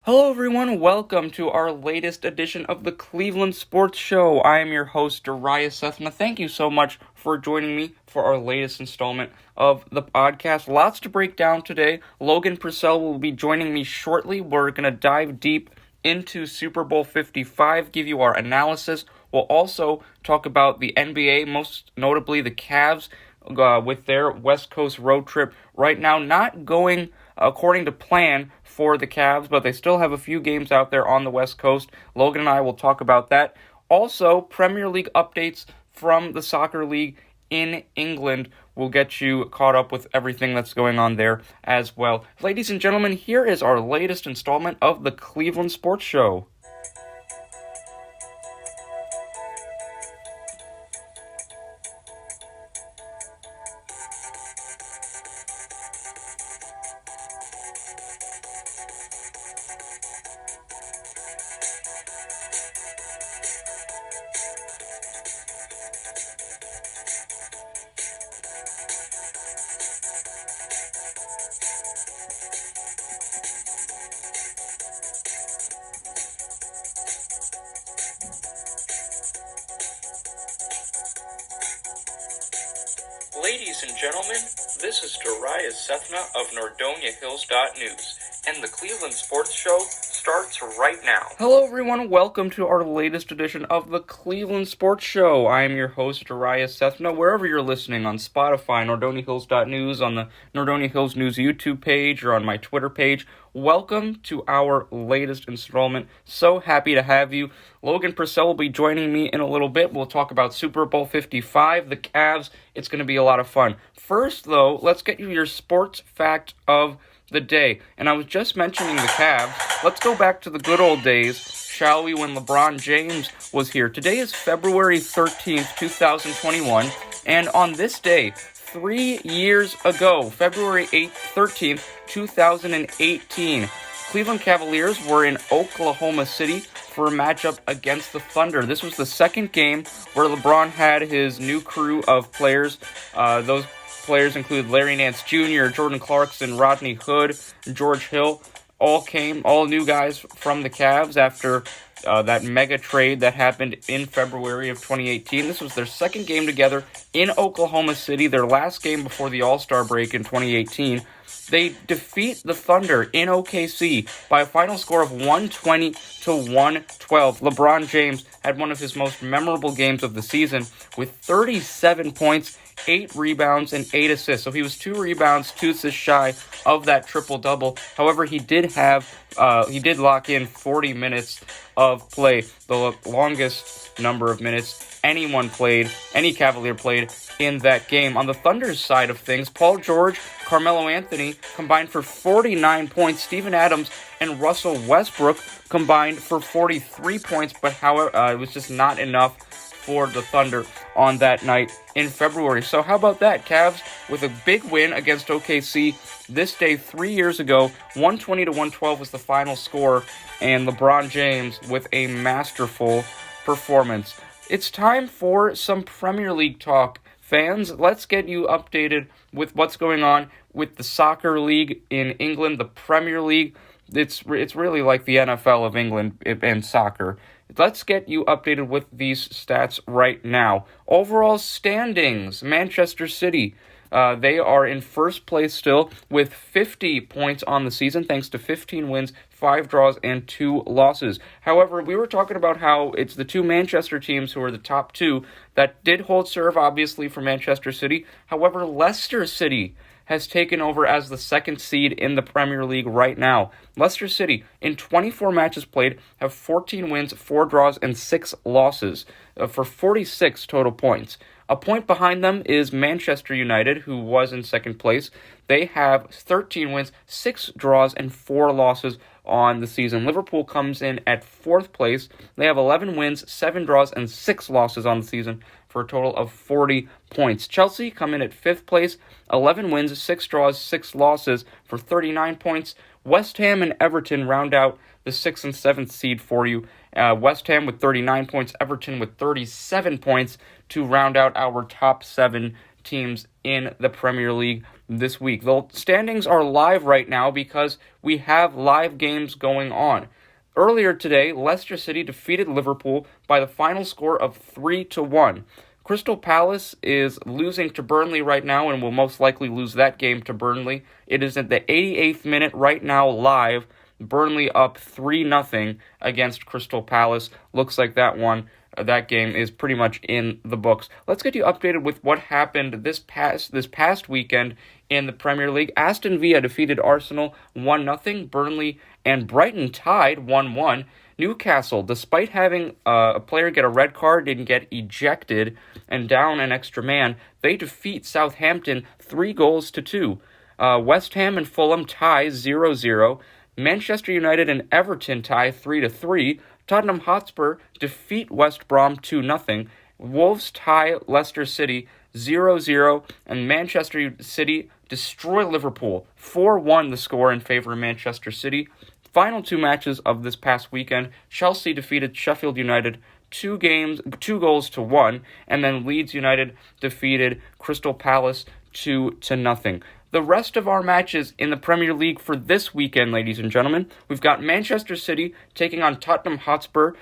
Hello, everyone. Welcome to our latest edition of the Cleveland Sports Show. I am your host, Darius Sethna. Thank you so much for joining me for our latest installment of the podcast. Lots to break down today. Logan Purcell will be joining me shortly. We're going to dive deep into Super Bowl 55, give you our analysis. We'll also talk about the NBA, most notably the Cavs, with their West Coast road trip right now not going according to plan for the Cavs, but they still have a few games out there on the West Coast. Logan and I will talk about that. Also, Premier League updates from the soccer league in England will get you caught up with everything that's going on there as well. Ladies and gentlemen, here is our latest installment of the Cleveland Sports Show. Ladies and gentlemen, this is Darius Sethna of NordoniaHills.news, and the Cleveland Sports Show starts right now. Hello, everyone. Welcome to our latest edition of the Cleveland Sports Show. I am your host, Darius Sethna, wherever you're listening, on Spotify, NordoniaHills.news, on the Nordonia Hills News YouTube page, or on my Twitter page. Welcome to our latest installment. So happy to have you. Logan Purcell will be joining me in a little bit. We'll talk about Super Bowl 55, the Cavs. It's going to be a lot of fun. First, though, let's get you your sports fact of the day. And I was just mentioning the Cavs. Let's go back to the good old days, shall we, when LeBron James was here. Today is February 13th, 2021. And on this day, 3 years ago, February 13th, 2018, Cleveland Cavaliers were in Oklahoma City for a matchup against the Thunder. This was the second game where LeBron had his new crew of players. Those players include Larry Nance Jr., Jordan Clarkson, Rodney Hood, George Hill. All new guys from the Cavs after that mega trade that happened in February of 2018. This was their second game together in Oklahoma City, their last game before the All-Star break in 2018. They defeat the Thunder in OKC by a final score of 120-112. LeBron James had one of his most memorable games of the season with 37 points, 8 rebounds, and 8 assists. So he was 2 rebounds, 2 assists shy of that triple-double. However, he did lock in 40 minutes of play, the longest number of minutes any Cavalier played in that game. On the Thunder's side of things, Paul George, Carmelo Anthony combined for 49 points. Steven Adams and Russell Westbrook combined for 43 points, but however, it was just not enough for the Thunder on that night in February. So how about that? Cavs with a big win against OKC this day 3 years ago. 120-112 was the final score, and LeBron James with a masterful performance. It's time for some Premier League talk. Fans, let's get you updated with what's going on with the soccer league in England, the Premier League. It's really like the NFL of England and soccer. Let's get you updated with these stats right now. Overall standings, Manchester City, they are in first place still with 50 points on the season, thanks to 15 wins, 5 draws, and 2 losses. However, we were talking about how it's the two Manchester teams who are the top two that did hold serve, obviously, for Manchester City. However, Leicester City has taken over as the second seed in the Premier League right now. Leicester City, in 24 matches played, have 14 wins, 4 draws, and 6 losses for 46 total points. A point behind them is Manchester United, who was in second place. They have 13 wins, 6 draws, and 4 losses on the season. Liverpool comes in at fourth place. They have 11 wins, 7 draws, and 6 losses on the season for a total of 40 points. Chelsea come in at fifth place, 11 wins, 6 draws, 6 losses for 39 points. West Ham and Everton round out the 6th and 7th seed for you. West Ham with 39 points, Everton with 37 points to round out our top 7 teams in the Premier League this week. The standings are live right now because we have live games going on. Earlier today, Leicester City defeated Liverpool by the final score of 3-1. Crystal Palace is losing to Burnley right now and will most likely lose that game to Burnley. It is at the 88th minute right now live. Burnley up 3-0 against Crystal Palace. Looks like that game is pretty much in the books. Let's get you updated with what happened this past weekend in the Premier League. Aston Villa defeated Arsenal 1-0. Burnley and Brighton tied 1-1. Newcastle, despite having a player get a red card and get ejected and down an extra man, they defeat Southampton 3-2. West Ham and Fulham tie 0-0. Manchester United and Everton tie 3-3. Tottenham Hotspur defeat West Brom 2-0. Wolves tie Leicester City 0-0. And Manchester City destroy Liverpool 4-1 the score in favor of Manchester City. Final two matches of this past weekend, Chelsea defeated Sheffield United 2-1, and then Leeds United defeated Crystal Palace 2-0. The rest of our matches in the Premier League for this weekend, ladies and gentlemen, we've got Manchester City taking on Tottenham Hotspur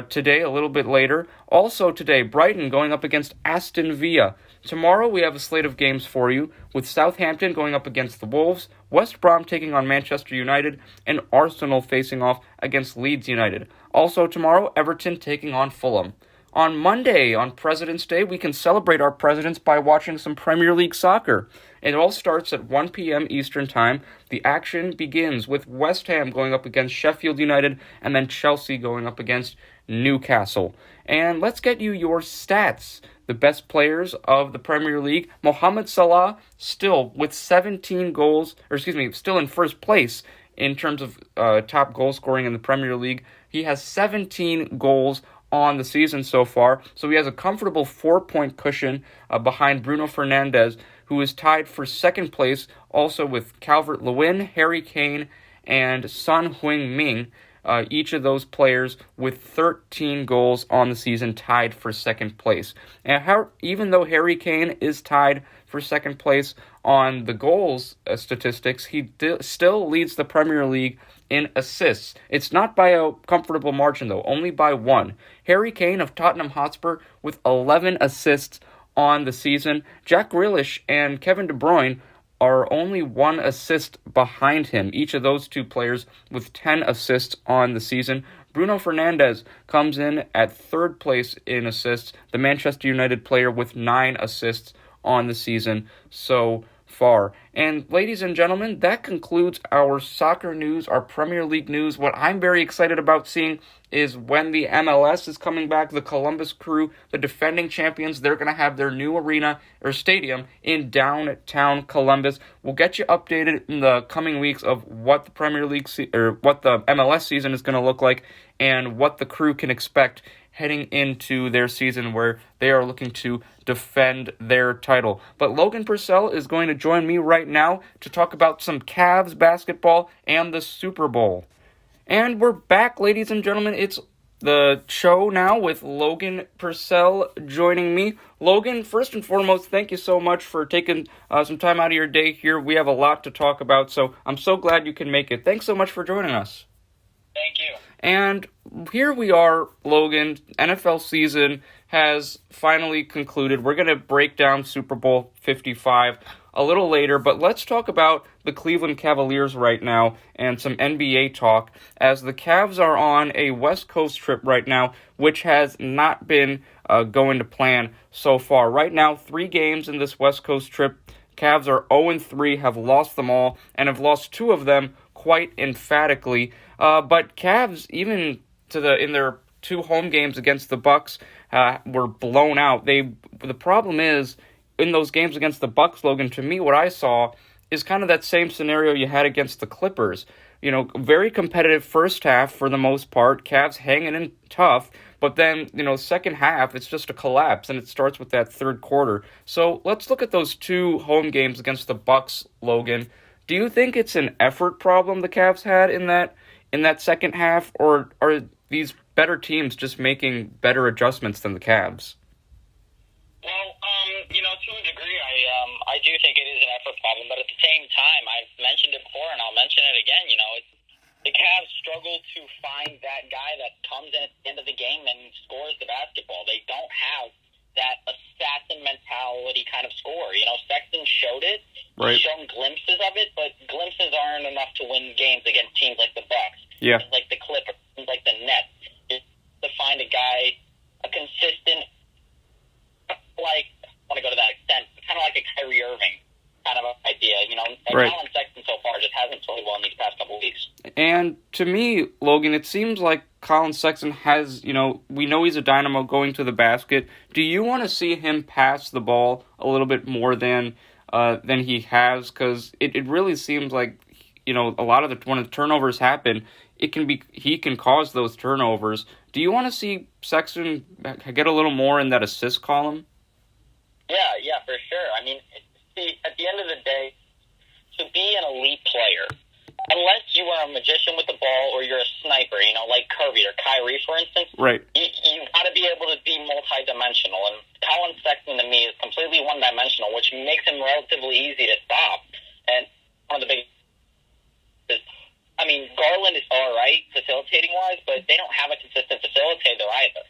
today, a little bit later. Also today, Brighton going up against Aston Villa. Tomorrow we have a slate of games for you, with Southampton going up against the Wolves, West Brom taking on Manchester United, and Arsenal facing off against Leeds United. Also tomorrow, Everton taking on Fulham. On Monday, on President's Day, we can celebrate our presidents by watching some Premier League soccer. It all starts at 1 p.m. Eastern Time. The action begins with West Ham going up against Sheffield United and then Chelsea going up against Newcastle. And let's get you your stats. The best players of the Premier League, Mohamed Salah, still with 17 goals, still in first place in terms of top goal scoring in the Premier League. He has 17 goals on the season so far, so he has a comfortable 4-point cushion behind Bruno Fernandes, who is tied for second place, also with Calvert-Lewin, Harry Kane, and Son Heung-min. Each of those players with 13 goals on the season tied for second place. And even though Harry Kane is tied for second place on the goals statistics, he still leads the Premier League in assists. It's not by a comfortable margin, though, only by one. Harry Kane of Tottenham Hotspur with 11 assists on the season. Jack Grealish and Kevin De Bruyne are only one assist behind him, each of those two players with 10 assists on the season. Bruno Fernandes comes in at third place in assists, the Manchester United player with 9 assists on the season so far. And ladies and gentlemen, that concludes our soccer news, our Premier League news. What I'm very excited about seeing is when the MLS is coming back, the Columbus Crew, the defending champions, they're going to have their new arena or stadium in downtown Columbus. We'll get you updated in the coming weeks of what the Premier League what the MLS season is going to look like and what the Crew can expect heading into their season where they are looking to defend their title. But Logan Purcell is going to join me right now to talk about some Cavs basketball and the Super Bowl. And we're back, ladies and gentlemen. It's the show now with Logan Purcell joining me. Logan, first and foremost, thank you so much for taking some time out of your day here. We have a lot to talk about, so I'm so glad you can make it. Thanks so much for joining us. Thank you. And here we are, Logan. NFL season has finally concluded. We're going to break down Super Bowl 55 a little later, but let's talk about the Cleveland Cavaliers right now and some NBA talk, as the Cavs are on a West Coast trip right now, which has not been going to plan so far. Right now, 3 games in this West Coast trip. Cavs are 0-3, have lost them all, and have lost 2 of them quite emphatically. But Cavs, even in their 2 home games against the Bucks, were blown out. The problem is, in those games against the Bucks, Logan, to me, what I saw is kind of that same scenario you had against the Clippers. You know, very competitive first half for the most part. Cavs hanging in tough. But then, second half, it's just a collapse, and it starts with that third quarter. So let's look at those 2 home games against the Bucks, Logan. Do you think it's an effort problem the Cavs had in that second half, or are these better teams just making better adjustments than the Cavs? Well, to a degree, I do think it is an effort problem, but at the same time, I've mentioned it before, and I'll mention it again. The Cavs struggle to find that guy that comes in at the end of the game and scores the basketball. They don't have that assassin mentality kind of score. Sexton showed it. Right. He's shown glimpses of it, but glimpses aren't enough to win games against teams like the Bucks, like the Clippers, like the Nets. To find a guy, a consistent, I want to go to that extent, kind of like a Kyrie Irving kind of idea. Right. Colin Sexton so far just hasn't played well in these past couple weeks. And to me, Logan, it seems like Colin Sexton has, we know he's a dynamo going to the basket. Do you want to see him pass the ball a little bit more than he has? Because it really seems like, a lot of when the turnovers happen, he can cause those turnovers. Do you want to see Sexton get a little more in that assist column? Yeah, for sure. At the end of the day, to be an elite player, unless you are a magician with the ball or you're a sniper, like Kirby or Kyrie, for instance, right? You've got to be able to be multi-dimensional. And Colin Sexton, to me, is completely one-dimensional, which makes him relatively easy to stop. And one of the big Garland is all right facilitating-wise, but they don't have a consistent facilitator either.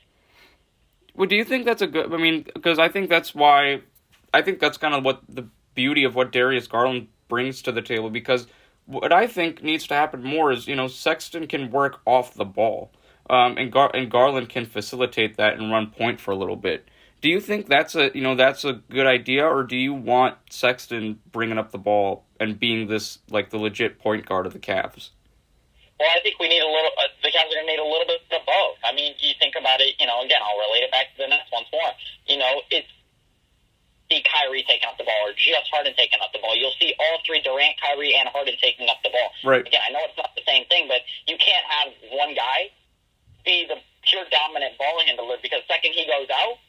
Well, do you think that's a good... because I think that's why... I think that's kind of what the beauty of what Darius Garland brings to the table, because what I think needs to happen more is, Sexton can work off the ball, and Garland can facilitate that and run point for a little bit. Do you think that's a good idea, or do you want Sexton bringing up the ball and being this, the legit point guard of the Cavs? Well, I think we need the Cavs are going to need a little bit of both. You think about it, again, I'll relate it back to the Nets once more. It's see Kyrie taking up the ball or just Harden taking up the ball. You'll see all three, Durant, Kyrie, and Harden taking up the ball. Right. Again, I know it's not the same thing, but you can't have one guy be the pure dominant ball handler, because second he goes out,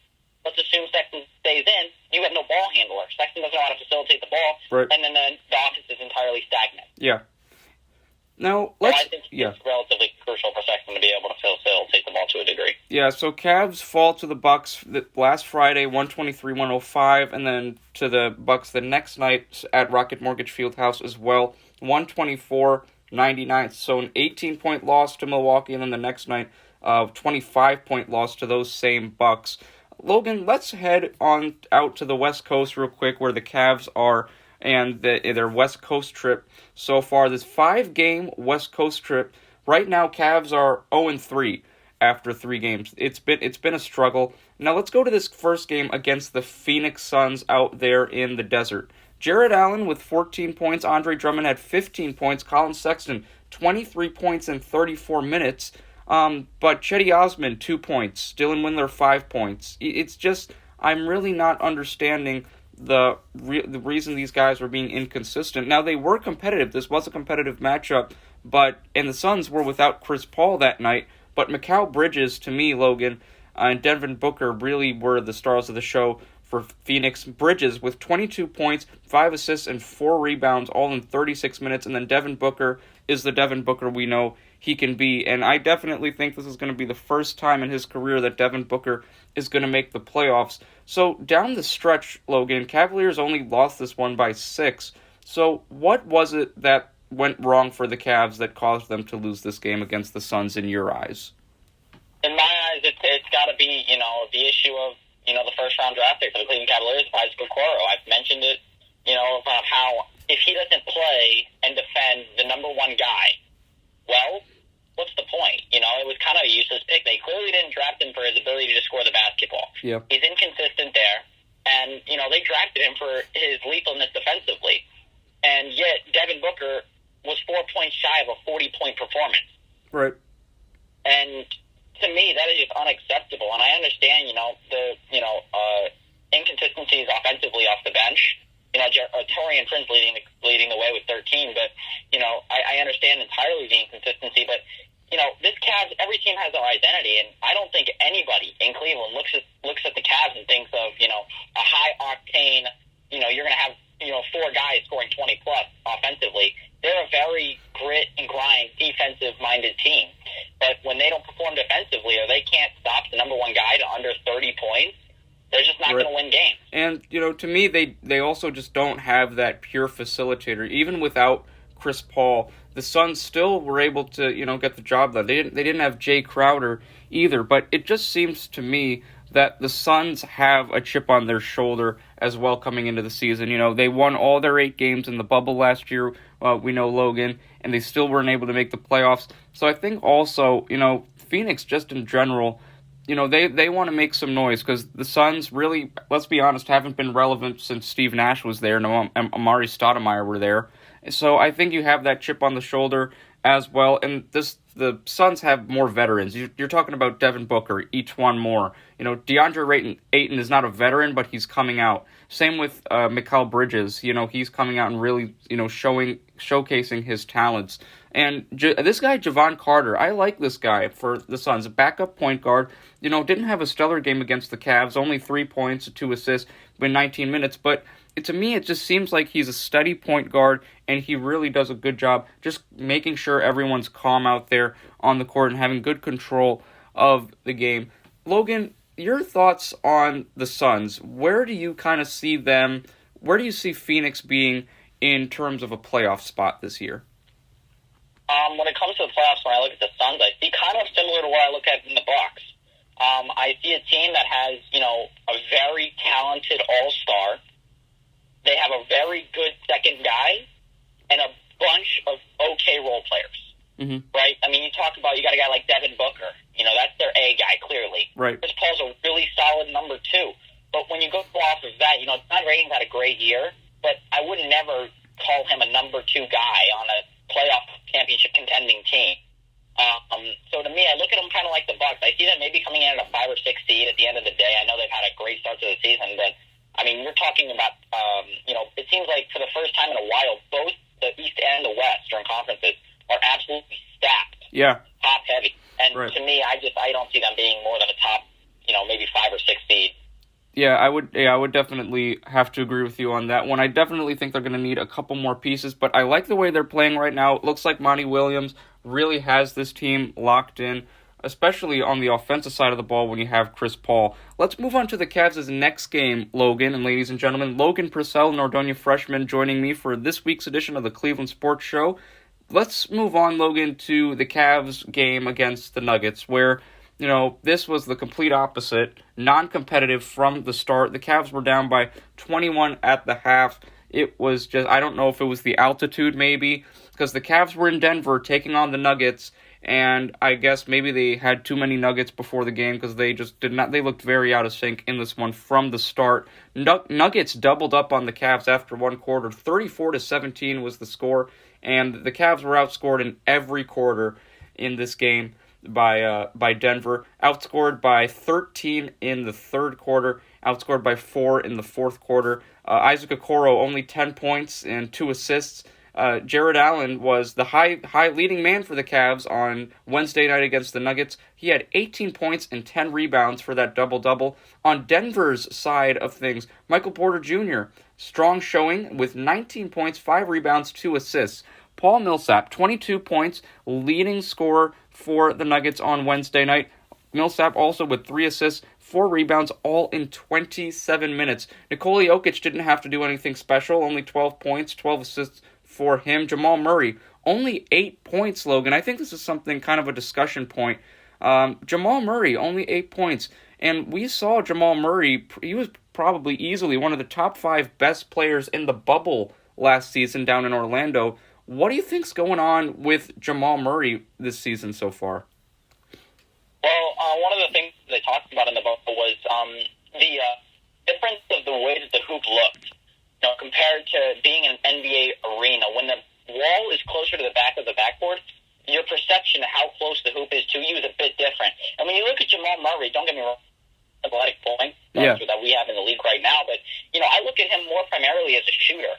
let's assume Sexton stays in, you have no ball handler. Sexton doesn't know how to facilitate the ball, right, and then the offense is entirely stagnant. Yeah. Now, I think it's relatively crucial for Sexton to be able to facilitate the ball to a degree. Yeah, so Cavs fall to the Bucks last Friday, 123-105, and then to the Bucks the next night at Rocket Mortgage Fieldhouse as well, 124-99. So an 18-point loss to Milwaukee, and then the next night, 25-point loss to those same Bucks. Logan, let's head on out to the West Coast real quick, where the Cavs are, and their West Coast trip so far. This 5-game West Coast trip. Right now, Cavs are 0-3 after 3 games. It's been a struggle. Now let's go to this first game against the Phoenix Suns out there in the desert. Jarrett Allen with 14 points. Andre Drummond had 15 points. Colin Sexton, 23 points in 34 minutes. But Cedi Osman, 2 points. Dylan Windler, 5 points. It's just, I'm really not understanding the reason these guys were being inconsistent. Now, they were competitive. This was a competitive matchup, and the Suns were without Chris Paul that night, but Mikal Bridges, to me, Logan, and Devin Booker really were the stars of the show for Phoenix. Bridges with 22 points, 5 assists, and 4 rebounds, all in 36 minutes, and then Devin Booker is the Devin Booker we know he can be, and I definitely think this is going to be the first time in his career that Devin Booker is going to make the playoffs. So down the stretch, Logan, Cavaliers only lost this one by 6. So what was it that went wrong for the Cavs that caused them to lose this game against the Suns in your eyes? In my eyes, it's got to be, the issue of, the first-round draft pick for the Cleveland Cavaliers, Isaac Okoro. I've mentioned it, about how if he doesn't play and defend the number one guy, well, what's the point? It was kind of a useless pick. They clearly didn't draft him for his ability to score the basketball. Yeah. He's inconsistent there. And, they drafted him for his lethalness defensively. And yet, Devin Booker was 4 points shy of a 40-point performance. Right. And to me, that is just unacceptable. And I understand, the inconsistencies offensively off the bench. Torian Prince leading the way with 13, but I understand entirely the inconsistency. But this Cavs, every team has their identity, and I don't think anybody in Cleveland looks at the Cavs and thinks of a high octane. You're going to have 4 guys scoring 20 plus offensively. They're a very grit and grind defensive minded team, but when they don't perform defensively or they can't stop the number one guy to under 30 points, they're just not going to win games. And, to me, they also just don't have that pure facilitator. Even without Chris Paul, the Suns still were able to, get the job done. They didn't have Jay Crowder either, but it just seems to me that the Suns have a chip on their shoulder as well coming into the season. They won all their 8 games in the bubble last year, we know, Logan, and they still weren't able to make the playoffs. So I think also, Phoenix just in general, they want to make some noise because the Suns really, let's be honest, haven't been relevant since Steve Nash was there and Amari Stoudemire were there. So I think you have that chip on the shoulder as well. And the Suns have more veterans. You're talking about Devin Booker, each one more. DeAndre Ayton is not a veteran, but he's coming out. Same with Mikal Bridges. He's coming out and really, showcasing his talents. And this guy, Javon Carter, I like this guy for the Suns. A backup point guard, didn't have a stellar game against the Cavs. Only 3 points, 2 assists in 19 minutes. But to me, it just seems like he's a steady point guard, and he really does a good job just making sure everyone's calm out there on the court and having good control of the game. Logan, your thoughts on the Suns. Where do you kind of see them? Where do you see Phoenix being in terms of a playoff spot this year? When it comes to the playoffs, when I look at the Suns, I see kind of similar to what I look at in the Bucks. I see a team that has, a very talented all-star. They have a very good second guy and a bunch of okay role players, right? I mean, you got a guy like Devin Booker. That's their A guy, clearly. Right. Chris Paul's a really solid number 2. But when you go off of that, Todd Ratings had a great year, but I would never call him a number 2 guy on a playoff championship contending team. So to me, I look at them kind of like the Bucks. I see them maybe coming in at a 5 or 6 seed at the end of the day. I know they've had a great start to the season, but we're talking about, it seems like for the first time in a while, both the East and the West during conferences are absolutely stacked. Yeah. Top heavy. And right. To me, I don't see them being more than a top, maybe 5 or 6 seed. Yeah, I would definitely have to agree with you on that one. I definitely think they're going to need a couple more pieces, but I like the way they're playing right now. It looks like Monty Williams really has this team locked in, especially on the offensive side of the ball when you have Chris Paul. Let's move on to the Cavs' next game, Logan, and ladies and gentlemen, Logan Purcell, Nordonia freshman, joining me for this week's edition of the Cleveland Sports Show. Let's move on, Logan, to the Cavs game against the Nuggets, where this was the complete opposite, non-competitive from the start. The Cavs were down by 21 at the half. It was just, I don't know if it was the altitude maybe, because the Cavs were in Denver taking on the Nuggets, and I guess maybe they had too many Nuggets before the game because they just did not, they looked very out of sync in this one from the start. Nuggets doubled up on the Cavs after one quarter. 34-17 was the score, and the Cavs were outscored in every quarter in this game by Denver. Outscored by 13 in the third quarter, outscored by 4 in the fourth quarter. Isaac Okoro only 10 points and 2 assists. Jared Allen was the high leading man for the Cavs on Wednesday night against the Nuggets. He had 18 points and 10 rebounds for that double-double. On Denver's side of things, Michael Porter Jr., strong showing with 19 points, 5 rebounds, 2 assists. Paul Millsap, 22 points, leading scorer for the Nuggets on Wednesday night. Millsap also with 3 assists, 4 rebounds, all in 27 minutes. Nikola Jokic didn't have to do anything special, only 12 points, 12 assists for him. Jamal Murray, only 8 points, Logan. I think this is something kind of a discussion point. Jamal Murray, only 8 points. And we saw Jamal Murray, he was probably easily one of the top 5 best players in the bubble last season down in Orlando. What do you think's going on with Jamal Murray this season so far? Well, one of the things they talked about in the bubble was the difference of the way that the hoop looked. Compared to being in an NBA arena, when the wall is closer to the back of the backboard, your perception of how close the hoop is to you is a bit different. And when you look at Jamal Murray, don't get me wrong, athletic point that we have in the league right now, but I look at him more primarily as a shooter.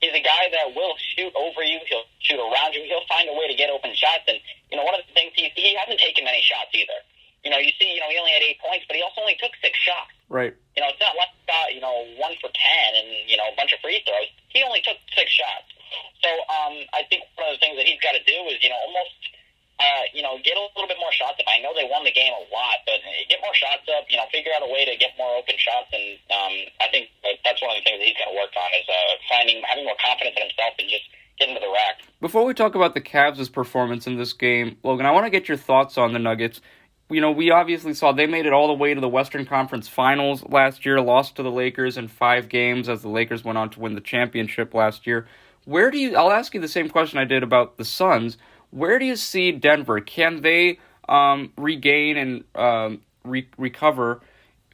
He's a guy that will shoot over you. He'll shoot around you. He'll find a way to get open shots. And, one of the things, he hasn't taken many shots either. You see, he only had 8 points, but he also only took 6 shots. Right. It's not like, 1 for 10 and, a bunch of free throws. He only took 6 shots. So I think one of the things that he's got to do is, almost get a little bit more shots up. I know they won the game a lot, but get more shots up. Figure out a way to get more open shots, and I think that's one of the things that he's got to work on is having more confidence in himself and just getting to the rack. Before we talk about the Cavs' performance in this game, Logan, I want to get your thoughts on the Nuggets. We obviously saw they made it all the way to the Western Conference Finals last year, lost to the Lakers in 5 games as the Lakers went on to win the championship last year. I'll ask you the same question I did about the Suns. Where do you see Denver? Can they regain and recover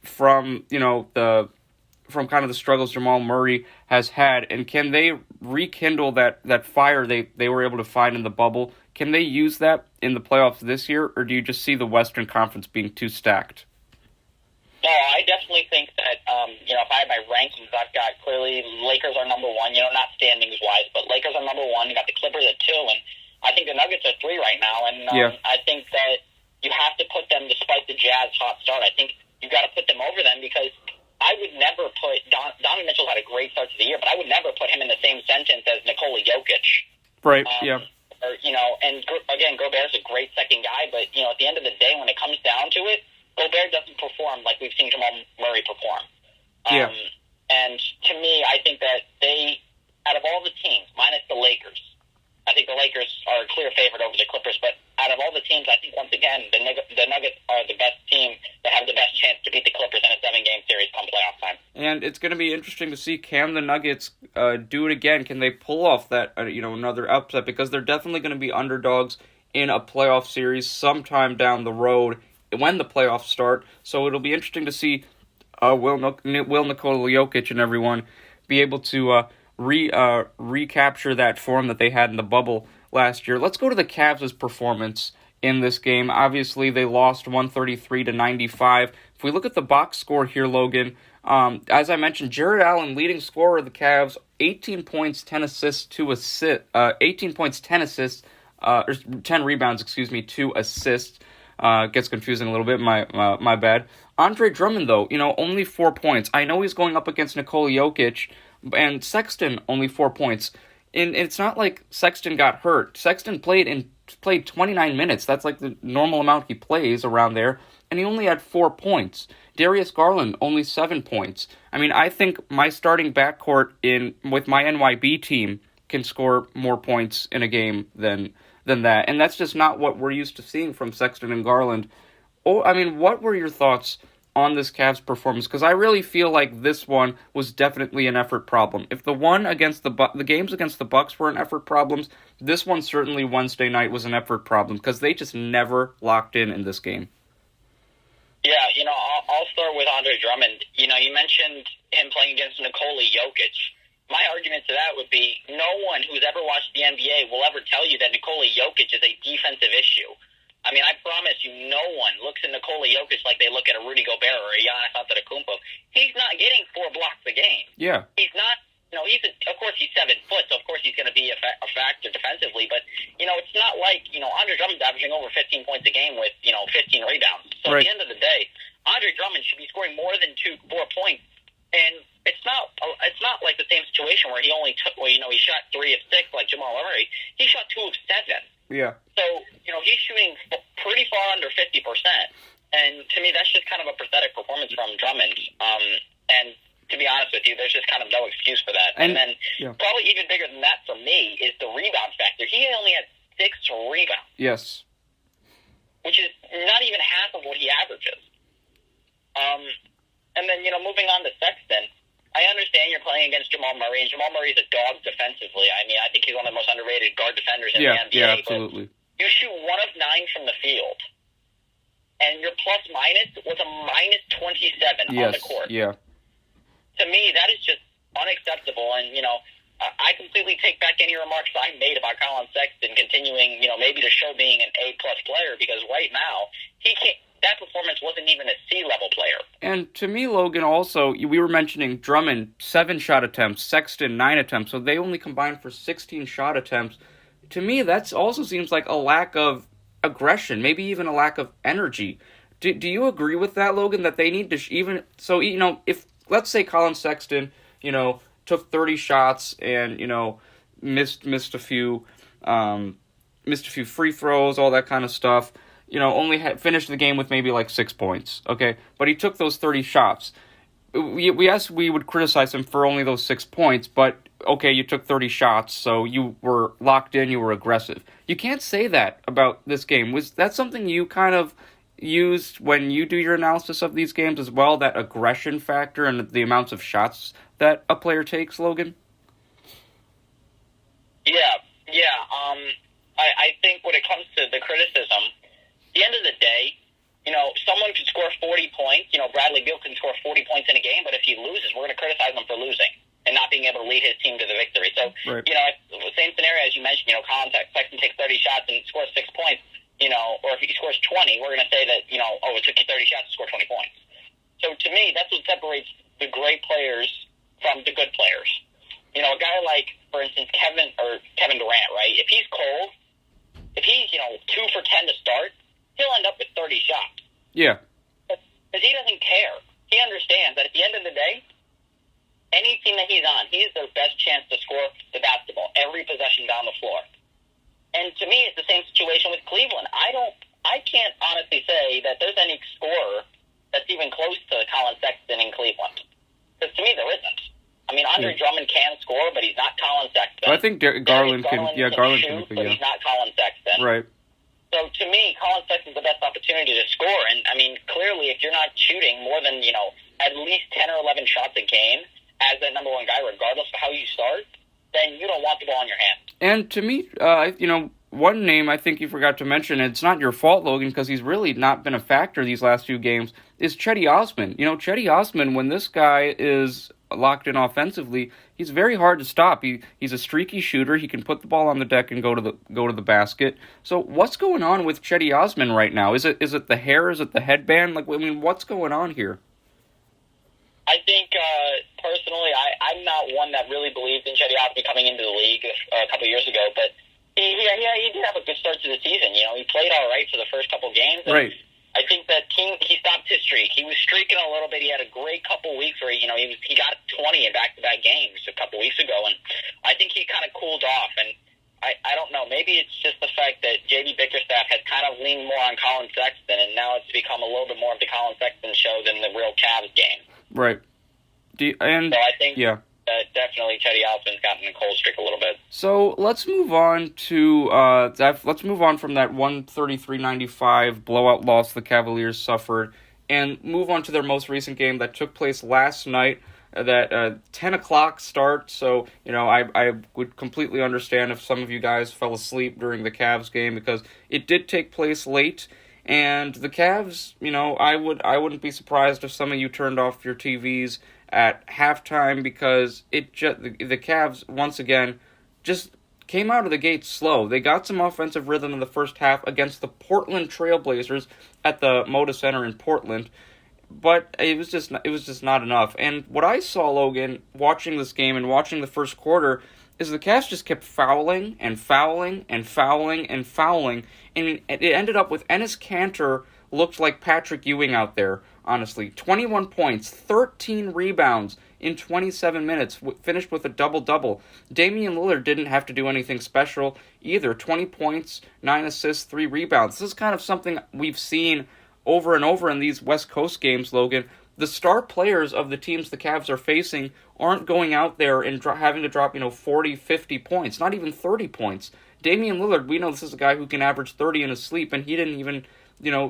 from, from kind of the struggles Jamal Murray has had, and can they rekindle that fire they were able to find in the bubble? Can they use that in the playoffs this year, or do you just see the Western Conference being too stacked? No, I definitely think that, if I had my rankings, I've got clearly Lakers are number 1, not standings-wise, but Lakers are number 1, you got the Clippers at 2, and I think the Nuggets are 3 right now, and I think that you have to put them, despite the Jazz hot start, I think you've got to put them over them because I would never put Donovan Mitchell had a great start to the year, but I would never put him in the same sentence as Nikola Jokic. Right. Yeah. And again, Gobert's a great second guy, but at the end of the day, when it comes down to it, Gobert doesn't perform like we've seen Jamal Murray perform. And to me, I think that out of all the teams, minus the Lakers, I think the Lakers are a clear favorite over the Clippers, but out of all the teams, I think once again, the Nuggets are the best team that have the best chance to beat the Clippers in a 7-game series come playoff time. And it's going to be interesting to see, can the Nuggets do it again? Can they pull off that, another upset? Because they're definitely going to be underdogs in a playoff series sometime down the road when the playoffs start. So it'll be interesting to see will Nikola Jokic and everyone be able to recapture that form that they had in the bubble last year. Let's go to the Cavs' performance in this game. Obviously, they lost 133-95. If we look at the box score here, Logan, as I mentioned, Jared Allen, leading scorer of the Cavs, 18 points, 10 assists, 2 assists, 18 points, 10 assists, or 10 rebounds, 2 assists. Gets confusing a little bit, my bad. Andre Drummond, though, only 4 points. I know he's going up against Nikola Jokic, and Sexton, only 4 points. And it's not like Sexton got hurt. Sexton played 29 minutes. That's like the normal amount he plays around there, and he only had 4 points. Darius Garland, only 7 points. I mean, I think my starting backcourt with my NYB team can score more points in a game than that, and that's just not what we're used to seeing from Sexton and Garland. What were your thoughts on this Cavs performance? Because I really feel like this one was definitely an effort problem. If the one against the games against the Bucks were an effort problems, this one certainly Wednesday night was an effort problem because they just never locked in this game. Yeah, I'll start with Andre Drummond. You mentioned him playing against Nikola Jokic. My argument to that would be no one who's ever watched the NBA will ever tell you that Nikola Jokic is a defensive issue. I mean, I promise you, no one looks at Nikola Jokic like they look at a Rudy Gobert or a Giannis Antetokounmpo. He's not getting 4 blocks a game. Yeah. He's not, of course he's 7 foot, so of course he's going to be a factor defensively, but, it's not like, Andre Drummond's averaging over 15 points a game with, 15 rebounds. So right. At the end of the day, Andre Drummond should be scoring more than 4 points. And it's not like the same situation where he only took, he shot 3 of 6 like Jamal Murray. He shot 2 of 7. Yeah. So, he's shooting pretty far under 50%. And to me, that's just kind of a pathetic performance from Drummond. And to be honest with you, there's just kind of no excuse for that. And then probably even bigger than that for me is the rebound factor. He only had 6 rebounds. Yes. Which is not even half of what he averages. And then, moving on to Sexton, I understand you're playing against Jamal Murray, and Jamal Murray's a dog defensively. I mean, I think he's one of the most underrated guard defenders in the NBA. Yeah, absolutely. You shoot 1 of 9 from the field, and your plus-minus was a -27 on the court. Yeah. To me, that is just unacceptable, and, I completely take back any remarks I made about Colin Sexton continuing, maybe to show being an A-plus player, because right now, that performance wasn't even a C-level player. And to me, Logan, also, we were mentioning Drummond, 7 shot attempts, Sexton, 9 attempts, so they only combined for 16 shot attempts. To me, that also seems like a lack of aggression, maybe even a lack of energy. Do you agree with that, Logan, that they need to if, let's say Colin Sexton, took 30 shots and, missed a few, missed a few free throws, all that kind of stuff. Only finished the game with maybe like 6 points, okay? But he took those 30 shots. We would criticize him for only those 6 points, but okay, you took 30 shots, so you were locked in, you were aggressive. You can't say that about this game. Was that something you kind of used when you do your analysis of these games as well, that aggression factor and the amounts of shots that a player takes, Logan? Yeah. I think when it comes to the criticism, at the end of the day, someone could score 40 points. Bradley Beal can score 40 points in a game, but if he loses, we're going to criticize him for losing and not being able to lead his team to the victory. So, right. The same scenario as you mentioned, Colin Sexton takes 30 shots and scores 6 points, or if he scores 20, we're going to say that, it took you 30 shots to score 20 points. So to me, that's what separates the great players from the good players. A guy like, for instance, Kevin Durant, right? If he's cold, if he's, 2 for 10 to start, he'll end up with 30 shots. Yeah. Because he doesn't care. He understands that at the end of the day, any team that he's on, he's their best chance to score the basketball every possession down the floor. And to me, it's the same situation with Cleveland. I can't honestly say that there's any scorer that's even close to Colin Sexton in Cleveland. Because to me, there isn't. I mean, Andre Drummond can score, but he's not Colin Sexton. I think Garland can shoot, but he's not Colin Sexton. Right. So to me, Colin Sexton's the best opportunity to score. And I mean, clearly, if you're not shooting more than, at least 10 or 11 shots a game as that number one guy, regardless of how you start, then you don't want the ball in your hand. And to me, one name I think you forgot to mention, and it's not your fault, Logan, because he's really not been a factor these last few games, is Cedi Osman. Cedi Osman, when this guy is locked in offensively, he's very hard to stop. He's a streaky shooter. He can put the ball on the deck and go to the basket. So what's going on with Cedi Osman right now? Is it the hair? Is it the headband? What's going on here? I think, personally, I'm not one that really believed in Cedi Osman coming into the league a couple years ago, but he did have a good start to the season. He played all right for the first couple games. Right. I think that he stopped his streak. He was streaking a little bit. He had a great couple weeks where, he got 20 in back-to-back games a couple weeks ago, and I think he kind of cooled off. And I don't know, maybe it's just the fact that J.B. Bickerstaff has kind of leaned more on Colin Sexton, and now it's become a little bit more of the Colin Sexton show than the real Cavs game. Right. So I think definitely Cedi Osman's gotten a cold streak a little bit. So let's move on to from that 133-95 blowout loss the Cavaliers suffered, and move on to their most recent game that took place last night. That 10 o'clock start. So I would completely understand if some of you guys fell asleep during the Cavs game, because it did take place late. And the Cavs, I wouldn't be surprised if some of you turned off your TVs at halftime, because the Cavs once again just came out of the gate slow. They got some offensive rhythm in the first half against the Portland Trailblazers at the Moda Center in Portland, but it was just not enough. And what I saw, Logan, watching this game and watching the first quarter, is the Cavs just kept fouling and fouling and fouling and fouling, and it ended up with Enes Kanter looked like Patrick Ewing out there, honestly. 21 points, 13 rebounds in 27 minutes, finished with a double-double. Damian Lillard didn't have to do anything special either. 20 points, 9 assists, 3 rebounds. This is kind of something we've seen over and over in these West Coast games, Logan. The star players of the teams the Cavs are facing aren't going out there and having to drop, 40, 50 points, not even 30 points. Damian Lillard, we know this is a guy who can average 30 in his sleep, and he didn't even,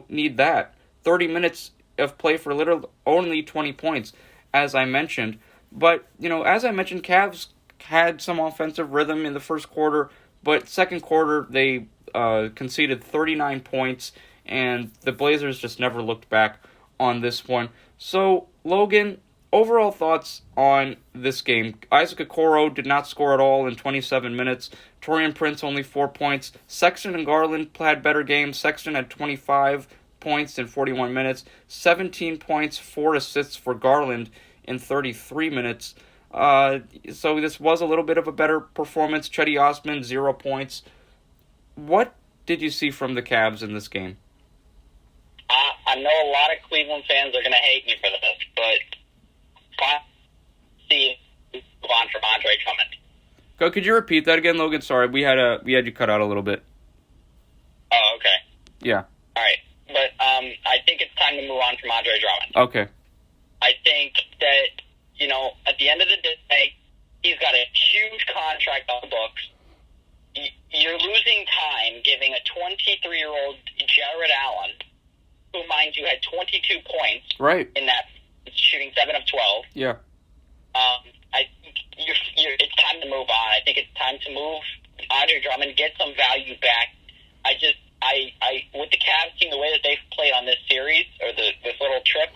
need that. 30 minutes of play for Lillard, only 20 points, as I mentioned. But, as I mentioned, Cavs had some offensive rhythm in the first quarter, but second quarter they conceded 39 points, and the Blazers just never looked back on this one. So, Logan, overall thoughts on this game. Isaac Okoro did not score at all in 27 minutes. Taurean Prince only 4 points. Sexton and Garland had better games. Sexton had 25 points in 41 minutes. 17 points, 4 assists for Garland in 33 minutes. So this was a little bit of a better performance. Cedi Osman, 0 points. What did you see from the Cavs in this game? I know a lot of Cleveland fans are going to hate me for this, but see move on from Andre Drummond. Could you repeat that again, Logan? Sorry, we had you cut out a little bit. Oh, okay. Yeah. All right. But I think it's time to move on from Andre Drummond. Okay. I think that, at the end of the day, he's got a huge contract on the books. You're losing time giving a 23-year-old Jared Allen, who, mind you, had 22 points Right. in that, shooting 7 of 12. Yeah. I think it's time to move on. I think it's time to move Andre Drummond, get some value back. I with the Cavs team, the way that they've played on this series, or this little trip,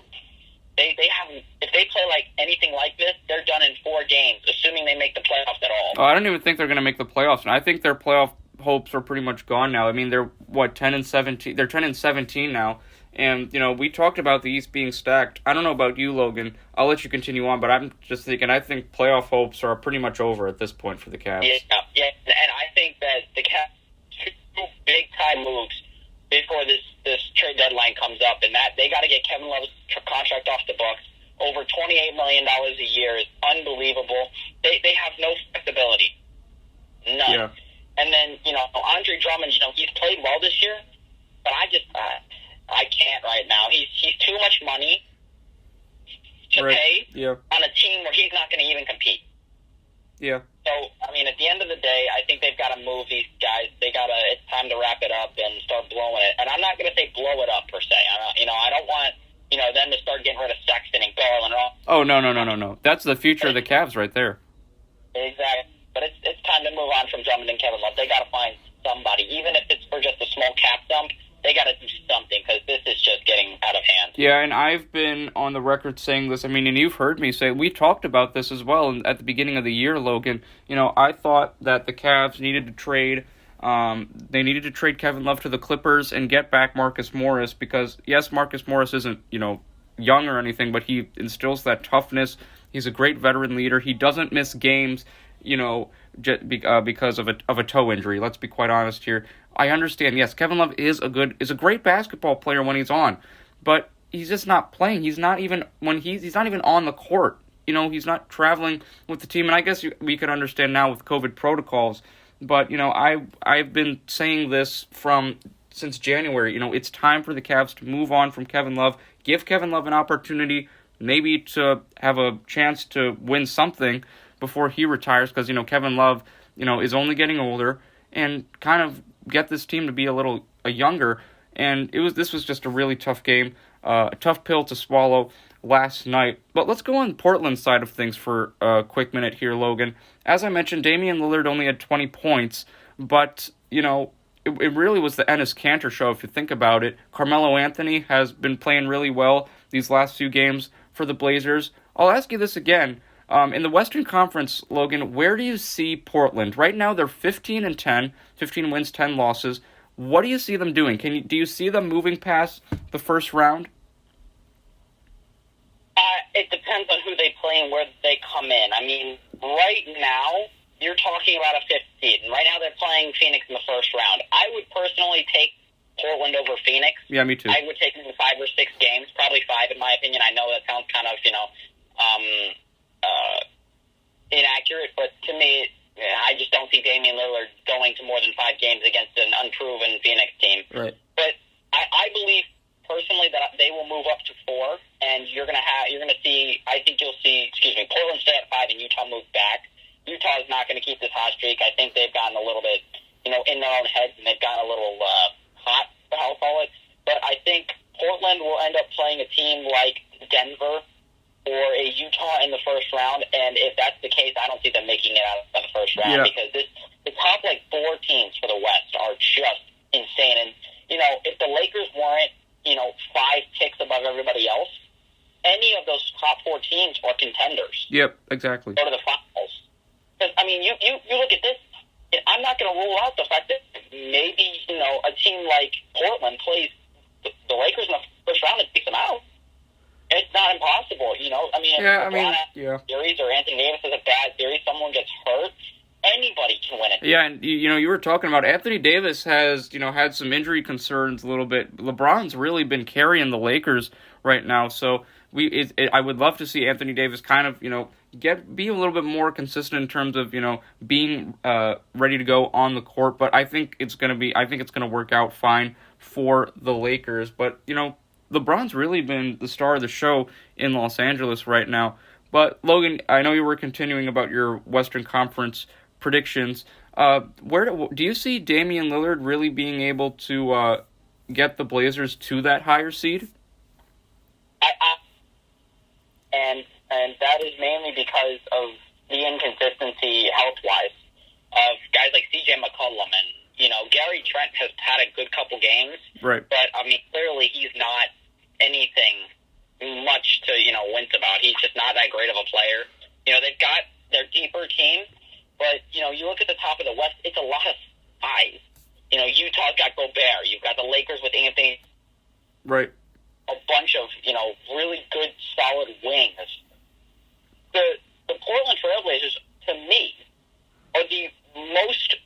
they haven't. If they play like anything like this, they're done in 4 games, assuming they make the playoffs at all. Oh, I don't even think they're going to make the playoffs. And I think their playoff hopes are pretty much gone now. I mean, they're 10-17. They're 10-17 now. And, we talked about the East being stacked. I don't know about you, Logan. I'll let you continue on, but I'm just thinking, I think playoff hopes are pretty much over at this point for the Cavs. Yeah. And I think that the Cavs 2 big-time moves before this trade deadline comes up, and that they got to get Kevin Love's contract off the books. Over $28 million a year is unbelievable. They have no flexibility. None. Yeah. And then, Andre Drummond, he's played well this year, but I can't right now. He's too much money to pay on a team where he's not going to even compete. Yeah. So, I mean, at the end of the day, I think they've got to move these guys. It's time to wrap it up and start blowing it. And I'm not going to say blow it up per se. I don't want, them to start getting rid of Sexton and Garland. Oh, no. That's the future of the Cavs right there. Exactly. But it's time to move on from Drummond and Kevin Love. They got to find somebody, even if it's for just a small cap dump. They got to do something, because this is just getting out of hand. Yeah, and I've been on the record saying this. I mean, and you've heard me say, we talked about this as well at the beginning of the year, Logan. I thought that the Cavs needed to trade. They needed to trade Kevin Love to the Clippers and get back Marcus Morris, because, yes, Marcus Morris isn't, young or anything, but he instills that toughness. He's a great veteran leader. He doesn't miss games, because of a toe injury. Let's be quite honest here. I understand. Yes, Kevin Love is a great basketball player when he's on, but he's just not playing. He's not even he's not even on the court. He's not traveling with the team. And I guess we could understand now with COVID protocols. But I've been saying this since January. It's time for the Cavs to move on from Kevin Love. Give Kevin Love an opportunity, maybe to have a chance to win something before he retires, because Kevin Love is only getting older, and kind of get this team to be a little younger. And this was just a really tough game, a tough pill to swallow last night. But let's go on Portland's side of things for a quick minute here, Logan. As I mentioned, Damian Lillard only had 20 points, but it really was the Enes Kanter show if you think about it. Carmelo Anthony has been playing really well these last few games for the Blazers. I'll ask you this again. In the Western Conference, Logan, where do you see Portland? Right now, they're 15-10, 15 wins, 10 losses. What do you see them doing? Do you see them moving past the first round? It depends on who they play and where they come in. I mean, right now, you're talking about a 5th seed. And right now, they're playing Phoenix in the first round. I would personally take Portland over Phoenix. Yeah, me too. I would take them in 5 or 6 games, probably 5 in my opinion. I know that sounds kind of, inaccurate, but to me, I just don't see Damian Lillard going to more than 5 games against an unproven Phoenix team. Right. But I believe personally that they will move up to 4, and you're gonna see. I think you'll see. Portland stay at 5, and Utah move back. Utah is not going to keep this hot streak. I think they've gotten a little bit, in their own heads, and they've gotten a little hot, I'll call it. But I think Portland will end up playing a team like Denver or a Utah in the first round, and if that's the case, I don't see them making it out of the first round, because the top 4 teams for the West are just insane. And if the Lakers weren't 5 ticks above everybody else, any of those top 4 teams are contenders. Yep, exactly. Go to the finals. Because I mean, you look at this. I'm not going to rule out the fact that maybe a team like Portland plays the Lakers in the first round and takes them out. It's not impossible, I mean, if LeBron has a series or Anthony Davis has a bad series, someone gets hurt, anybody can win it. Yeah, and you were talking about Anthony Davis has had some injury concerns a little bit. LeBron's really been carrying the Lakers right now, so I would love to see Anthony Davis kind of be a little bit more consistent in terms of, being ready to go on the court. But I think it's gonna work out fine for the Lakers. But LeBron's really been the star of the show in Los Angeles right now. But Logan, I know you were continuing about your Western Conference predictions. Where do you see Damian Lillard really being able to get the Blazers to that higher seed? And that is mainly because of the inconsistency health-wise of guys like C.J. McCollum and Gary Trent has had a good couple games, right? But clearly he's not anything much to wince about. He's just not that great of a player. They've got their deeper team, but you look at the top of the West, it's a lot of size. Utah's got Gobert. You've got the Lakers with Anthony. Right. A bunch of really good solid wings. The Portland Trailblazers, to me, are the most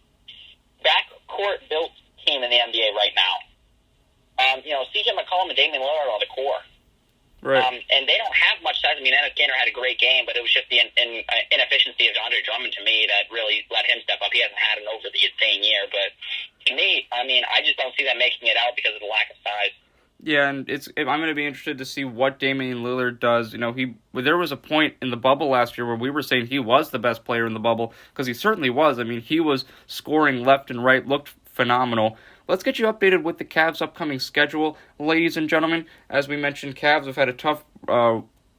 backcourt built team in the NBA right now. C.J. McCollum and Damian Lillard are the core. Right. And they don't have much size. Ennis Kanter had a great game, but it was just the inefficiency of Andre Drummond to me that really let him step up. He hasn't had an over the insane year, but to me, I just don't see them making it out because of the lack of size. Yeah, and I'm going to be interested to see what Damian Lillard does. There was a point in the bubble last year where we were saying he was the best player in the bubble, because he certainly was. He was scoring left and right, looked phenomenal. Let's get you updated with the Cavs' upcoming schedule, ladies and gentlemen. As we mentioned, Cavs have had a tough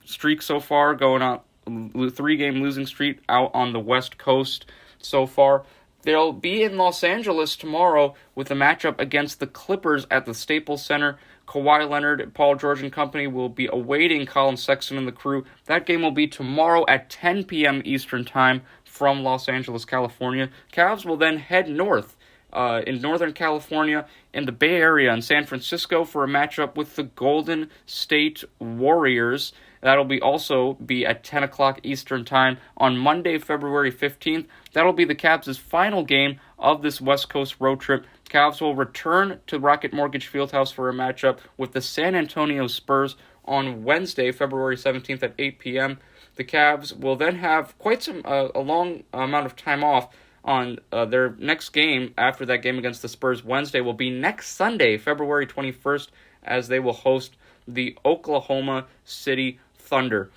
streak so far, going on 3-game losing streak out on the West Coast so far. They'll be in Los Angeles tomorrow with a matchup against the Clippers at the Staples Center. Kawhi Leonard, Paul George and company will be awaiting Colin Sexton and the crew. That game will be tomorrow at 10 p.m. Eastern Time from Los Angeles, California. Cavs will then head north in Northern California, in the Bay Area, in San Francisco for a matchup with the Golden State Warriors. That'll also be at 10 o'clock Eastern Time on Monday, February 15th. That'll be the Cavs' final game of this West Coast road trip. Cavs will return to Rocket Mortgage Fieldhouse for a matchup with the San Antonio Spurs on Wednesday, February 17th at 8 p.m. The Cavs will then have quite a long amount of time off on their next game. After that game against the Spurs Wednesday will be next Sunday, February 21st, as they will host the Oklahoma City Thunder.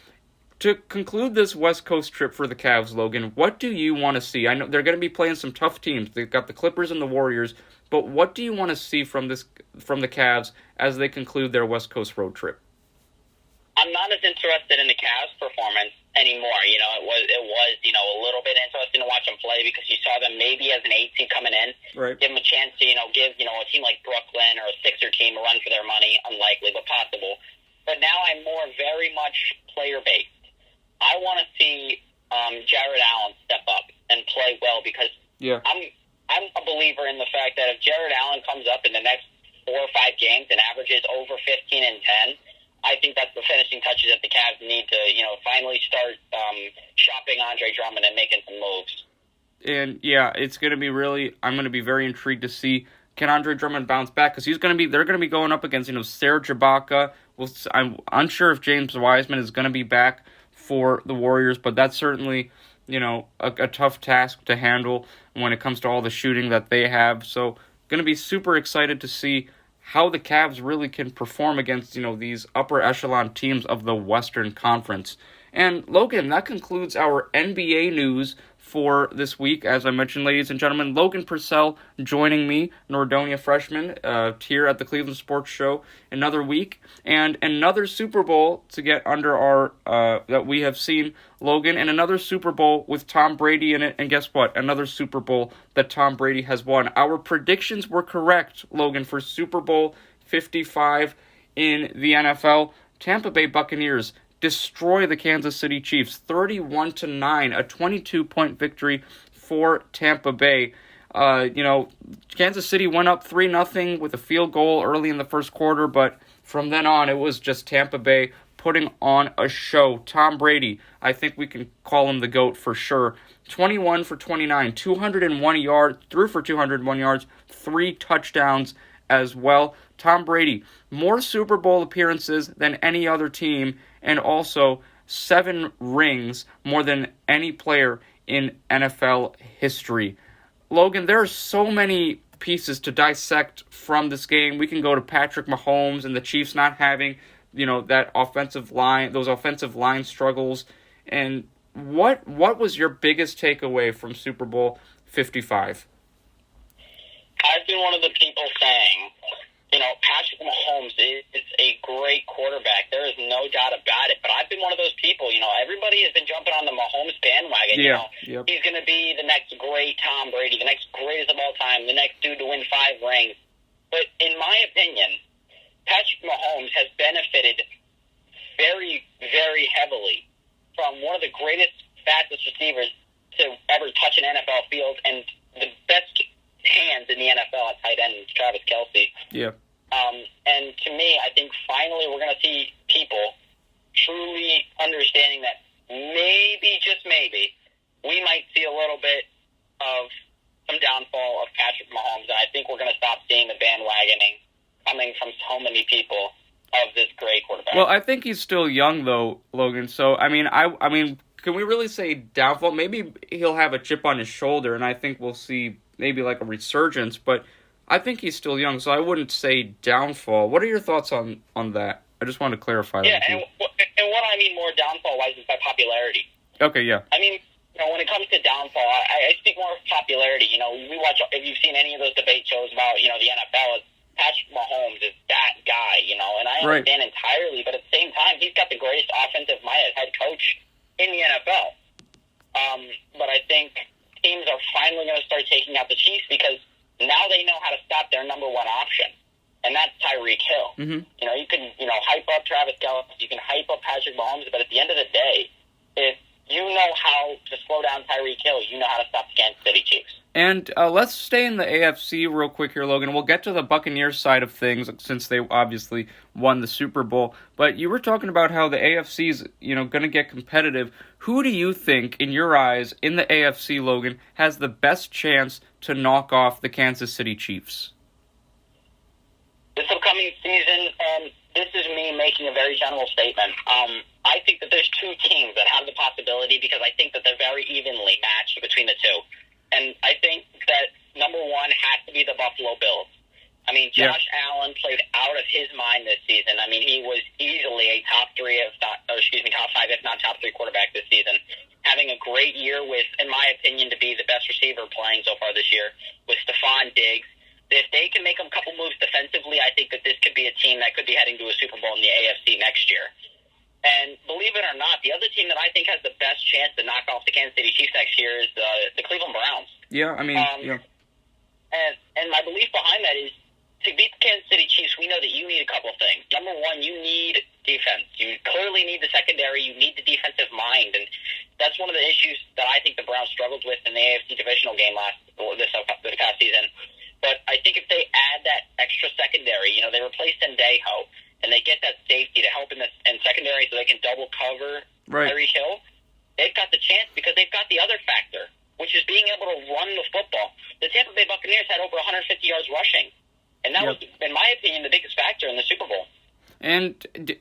To conclude this West Coast trip for the Cavs, Logan, what do you want to see? I know they're going to be playing some tough teams. They've got the Clippers and the Warriors, but what do you want to see from the Cavs as they conclude their West Coast road trip? I'm not as interested in the Cavs' performance anymore. It was a little bit interesting to watch them play because you saw them maybe as an 8 seed coming in, right. Give them a chance to give a team like Brooklyn or a Sixer team a run for their money. Unlikely, but possible. But now I'm very much player based. I want to see Jared Allen step up and play well because I'm a believer in the fact that if Jared Allen comes up in the next 4 or 5 games and averages over 15 and 10, I think that's the finishing touches that the Cavs need to, finally start shopping Andre Drummond and making some moves. And it's going to be I'm going to be very intrigued to see, can Andre Drummond bounce back? Because they're going to be going up against, Serge Ibaka. I'm unsure if James Wiseman is going to be back for the Warriors, but that's certainly, a tough task to handle when it comes to all the shooting that they have. So, going to be super excited to see how the Cavs really can perform against, these upper echelon teams of the Western Conference. And Logan, that concludes our NBA news for this week. As I mentioned, ladies and gentlemen, Logan Purcell joining me, Nordonia freshman, here at the Cleveland Sports Show, another week, and another Super Bowl to get under our, that we have seen, Logan, and another Super Bowl with Tom Brady in it, and guess what? Another Super Bowl that Tom Brady has won. Our predictions were correct, Logan, for Super Bowl 55 in the NFL. Tampa Bay Buccaneers destroy the Kansas City Chiefs 31-9, a 22-point victory for Tampa Bay. Kansas City went up 3-0 with a field goal early in the first quarter, but from then on, it was just Tampa Bay putting on a show. Tom Brady, I think we can call him the GOAT for sure. 21 for 29, 201 yards, threw for 201 yards, 3 touchdowns as well. Tom Brady, more Super Bowl appearances than any other team, and also 7 rings, more than any player in NFL history. Logan, there are so many pieces to dissect from this game. We can go to Patrick Mahomes and the Chiefs not having, that offensive line, those offensive line struggles. And what was your biggest takeaway from Super Bowl 55? I've been one of the people saying, Patrick Mahomes is a great quarterback. There is no doubt about it. But I've been one of those people, everybody has been jumping on the Mahomes bandwagon. Yeah. Yep. He's going to be the next great Tom Brady, the next greatest of all time, the next dude to win 5 rings. But in my opinion, Patrick Mahomes has benefited very, very heavily from one of the greatest, fastest receivers to ever touch an NFL field and the best hands in the NFL at tight end, Travis Kelce. Yeah. And to me, I think finally we're going to see people truly understanding that maybe, just maybe, we might see a little bit of some downfall of Patrick Mahomes, and I think we're going to stop seeing the bandwagoning coming from so many people of this great quarterback. Well, I think he's still young, though, Logan. So, I mean, can we really say downfall? Maybe he'll have a chip on his shoulder, and I think we'll see maybe like a resurgence, but I think he's still young, so I wouldn't say downfall. What are your thoughts on that? I just wanted to clarify that. Yeah, and what I mean more downfall-wise is by popularity. Okay, yeah. I mean, when it comes to downfall, I speak more of popularity. We watch, if you've seen any of those debate shows about, the NFL, Patrick Mahomes is that guy, and I understand entirely, but at the same time, he's got the greatest offensive mind as head coach in the NFL. But I think teams are finally going to start taking out the Chiefs because now they know how to stop their number one option, and that's Tyreek Hill. Mm-hmm. You can, hype up Travis Kelce, you can hype up Patrick Mahomes, but at the end of the day, if you know how to slow down Tyreek Hill, you know how to stop the Kansas City Chiefs. And let's stay in the AFC real quick here, Logan. We'll get to the Buccaneers side of things since they obviously won the Super Bowl. But you were talking about how the AFC is, going to get competitive. Who do you think, in your eyes, in the AFC, Logan, has the best chance to knock off the Kansas City Chiefs? This upcoming season, this is me making a very general statement. I think that there's 2 teams that have the possibility because I think that they're very evenly matched between the 2. And I think that number 1 has to be the Buffalo Bills. I mean, Josh Allen played out of his mind this season. I mean, he was easily a top 5, if not top 3 quarterback this season. Having a great year with, in my opinion, to be the best receiver playing so far this year with Stephon Diggs. If they can make a couple moves defensively, I think that this could be a team that could be heading to a Super Bowl in the AFC next year. And believe it or not, the other team that I think has the best chance to knock off the Kansas City Chiefs next year is the Cleveland Browns. Yeah, I mean, yeah. And my belief behind that is to beat the Kansas City Chiefs, we know that you need a couple things. Number 1, you need defense. You clearly need the secondary. You need the defensive mind. And that's one of the issues that I think the Browns struggled with in the AFC divisional game this past season. But I think if they add that extra secondary, they replace Sendejo, and they get that safety to help in secondary so they can double cover Tyreek Hill, they've got the chance because they've got the other factor, which is being able to run the football. The Tampa Bay Buccaneers had over 150 yards rushing, and that was, in my opinion, the biggest factor in the Super Bowl. And,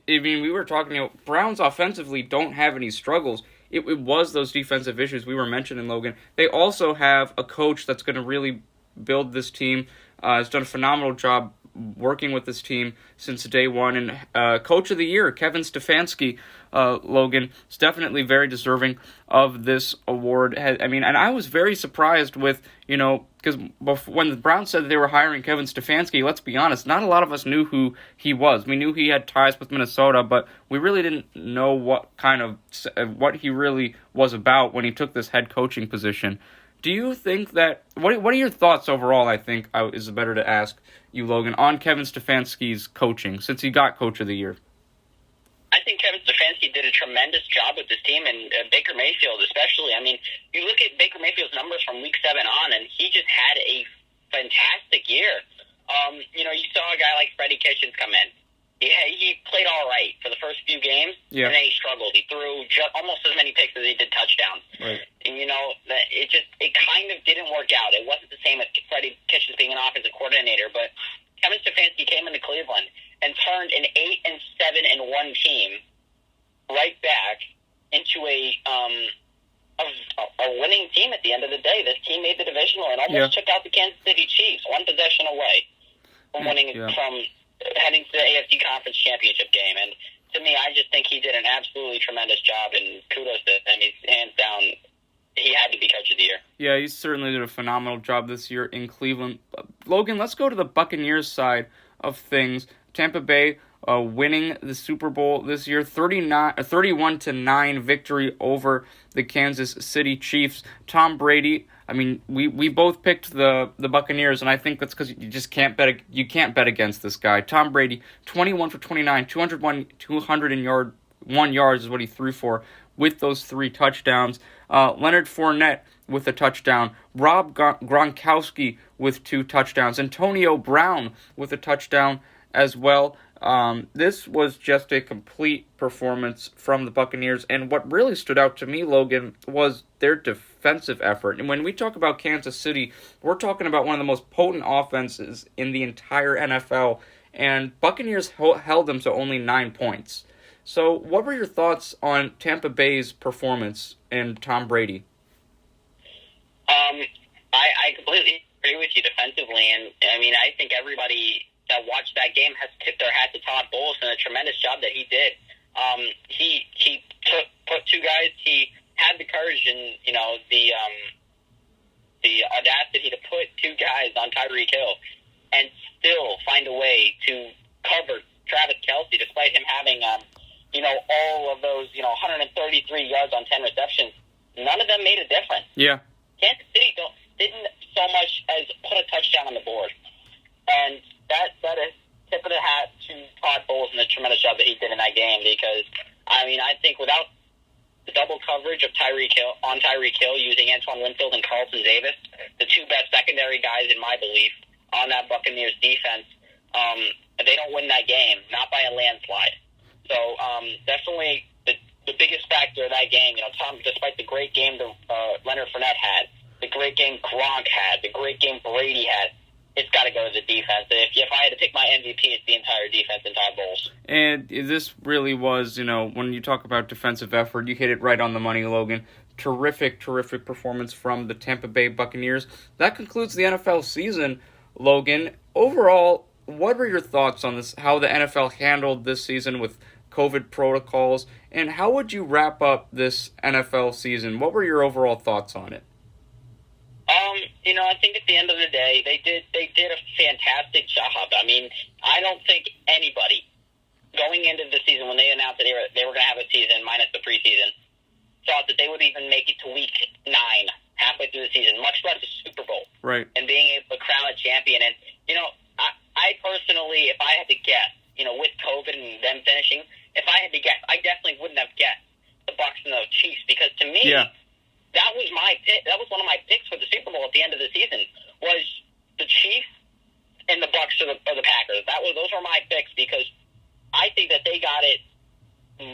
I mean, we were talking, Browns offensively don't have any struggles. It was those defensive issues we were mentioning, Logan. They also have a coach that's going to really build this team, has done a phenomenal job working with this team since day one. And Coach of the Year, Kevin Stefanski, Logan, is definitely very deserving of this award. And I was very surprised with, because when the Browns said they were hiring Kevin Stefanski, let's be honest, not a lot of us knew who he was. We knew he had ties with Minnesota, but we really didn't know what he really was about when he took this head coaching position. Do you think that, what are your thoughts overall, I think, is better to ask you, Logan, on Kevin Stefanski's coaching, since he got Coach of the Year? I think Kevin Stefanski did a tremendous job with this team, and Baker Mayfield especially. I mean, you look at Baker Mayfield's numbers from Week 7 on, and he just had a fantastic year. You saw a guy like Freddie Kitchens come in. He played all right for the first few games, and then he struggled. He threw almost as many picks as he did touchdowns. Right. And, it kind of didn't work out. It wasn't the same as Freddie Kitchens being an offensive coordinator, but Kevin Stefanski came into Cleveland and turned an 8-7-1 team right back into a winning team at the end of the day. This team made the divisional and almost took out the Kansas City Chiefs, one possession away from winning from heading to the AFC Conference Championship game. And to me, I just think he did an absolutely tremendous job, and kudos to him. He's hands down, he had to be Coach of the Year. Yeah, he certainly did a phenomenal job this year in Cleveland. Logan, let's go to the Buccaneers side of things. Tampa Bay winning the Super Bowl this year, 31-9 victory over the Kansas City Chiefs. Tom Brady, I mean, we both picked the Buccaneers, and I think that's because you just can't bet against this guy. Tom Brady, 21 for 29, 201 yards is what he threw for with those 3 touchdowns. Leonard Fournette with a touchdown. Rob Gronkowski with 2 touchdowns. Antonio Brown with a touchdown as well. This was just a complete performance from the Buccaneers, and what really stood out to me, Logan, was their defensive effort. And when we talk about Kansas City, we're talking about one of the most potent offenses in the entire NFL, and Buccaneers held them to only 9 points. So what were your thoughts on Tampa Bay's performance and Tom Brady? I completely agree with you defensively, and I mean, I think everybody that watched that game has tipped their hat to Todd Bowles and a tremendous job that he did. He put 2 guys. He had the courage and the audacity to put 2 guys on Tyreek Hill and still find a way to cover Travis Kelce, despite him having all of those 133 yards on 10 receptions. None of them made a difference. Yeah. Kansas City didn't so much as put a touchdown on the board, and that is tip of the hat to Todd Bowles and the tremendous job that he did in that game, because, I mean, I think without the double coverage of Tyreek Hill using Antoine Winfield and Carlton Davis, the 2 best secondary guys, in my belief, on that Buccaneers defense, they don't win that game, not by a landslide. So definitely the biggest factor of that game, Tom, despite the great game that Leonard Fournette had, the great game Gronk had, the great game Brady had, it's got to go to the defense. If I had to pick my MVP, it's the entire defense and Todd Bowles. And this really was, when you talk about defensive effort, you hit it right on the money, Logan. Terrific performance from the Tampa Bay Buccaneers. That concludes the NFL season, Logan. Overall, what were your thoughts on this, how the NFL handled this season with COVID protocols, and how would you wrap up this NFL season? What were your overall thoughts on it? I think at the end of the day, they did a fantastic job. I mean, I don't think anybody going into the season, when they announced that they were going to have a season minus the preseason, thought that they would even make it to week 9, halfway through the season, much less a Super Bowl. Right. And being able to crown a champion. And, I personally, if I had to guess, with COVID and them finishing, if I had to guess, I definitely wouldn't have guessed the Bucs and the Chiefs, because to me, that was my pick. That was one of my picks for the Super Bowl at the end of the season, was the Chiefs and the Bucs or the Packers. Those were my picks, because I think that they got it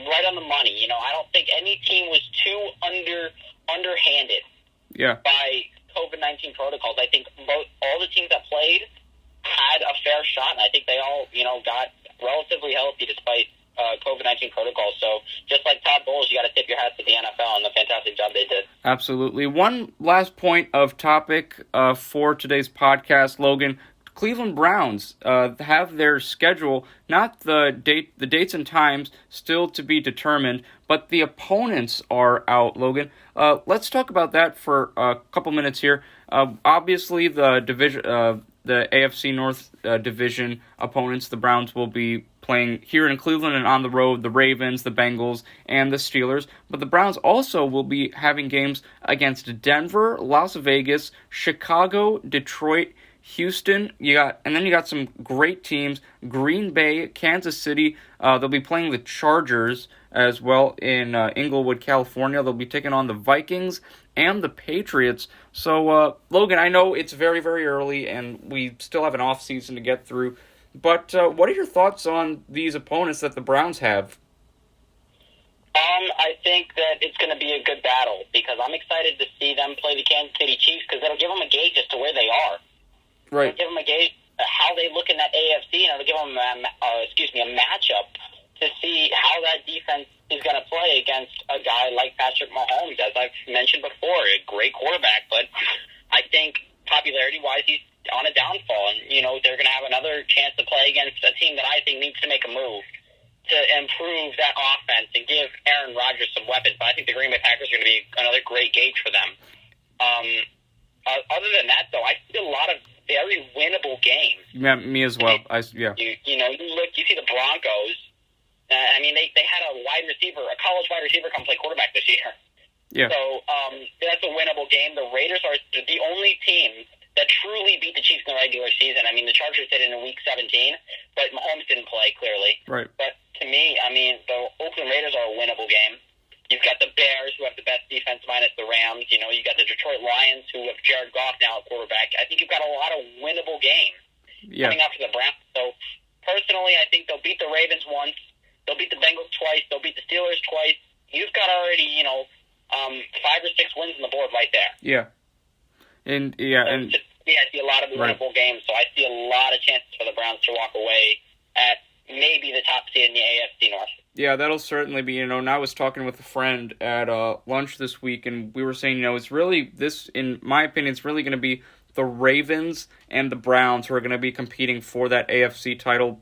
right on the money. I don't think any team was too underhanded by COVID-19 protocols. I think all the teams that played had a fair shot, and I think they all got relatively healthy despite COVID-19 protocols. So just like Todd Bowles, you got to tip your hat to the NFL and the fantastic job they did. Absolutely. One last point of topic for today's podcast, Logan. Cleveland Browns have their schedule, not the dates and times still to be determined, but the opponents are out, Logan. Let's talk about that for a couple minutes here. Obviously, the division, the AFC North division opponents, the Browns will be playing here in Cleveland and on the road, the Ravens, the Bengals, and the Steelers. But the Browns also will be having games against Denver, Las Vegas, Chicago, Detroit, Houston. You got some great teams: Green Bay, Kansas City. They'll be playing the Chargers as well in Inglewood, California. They'll be taking on the Vikings and the Patriots. So, Logan, I know it's very, very early, and we still have an off season to get through. But what are your thoughts on these opponents that the Browns have? I think that it's going to be a good battle, because I'm excited to see them play the Kansas City Chiefs, because it'll give them a gauge as to where they are. Right. It'll give them a gauge how they look in that AFC, and it'll give them a matchup to to see how that defense is going to play against a guy like Patrick Mahomes. As I've mentioned before, a great quarterback, but I think popularity-wise, he's on a downfall. And, they're going to have another chance to play against a team that I think needs to make a move to improve that offense and give Aaron Rodgers some weapons. But I think the Green Bay Packers are going to be another great gauge for them. Other than that, though, I see a lot of very winnable games. Yeah, me as well. You see the Broncos. They had a college wide receiver come play quarterback this year. Yeah. So that's a winnable game. The Raiders are the only team that truly beat the Chiefs in the regular season. The Chargers did it in Week 17, but Mahomes didn't play, clearly. Right. But to me, the Oakland Raiders are a winnable game. You've got the Bears, who have the best defense minus the Rams. You got the Detroit Lions, who have Jared Goff now at quarterback. I think you've got a lot of winnable games coming up for the Browns. So, personally, I think they'll beat the Ravens once. They'll beat the Bengals twice. They'll beat the Steelers twice. You've got already, 5 or 6 wins on the board right there. Yeah. And I see a lot of winnable games, so I see a lot of chances for the Browns to walk away at maybe the top seed in the AFC North. Yeah, that'll certainly be, and I was talking with a friend at lunch this week, and we were saying, it's really, in my opinion, it's really going to be the Ravens and the Browns who are going to be competing for that AFC title.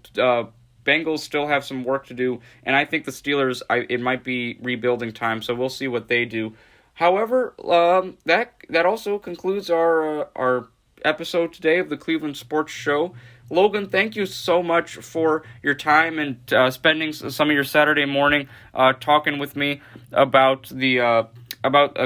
Bengals still have some work to do, and I think the Steelers, it might be rebuilding time, so we'll see what they do. However, that also concludes our episode today of the Cleveland Sports Show. Logan, thank you so much for your time and spending some of your Saturday morning talking with me about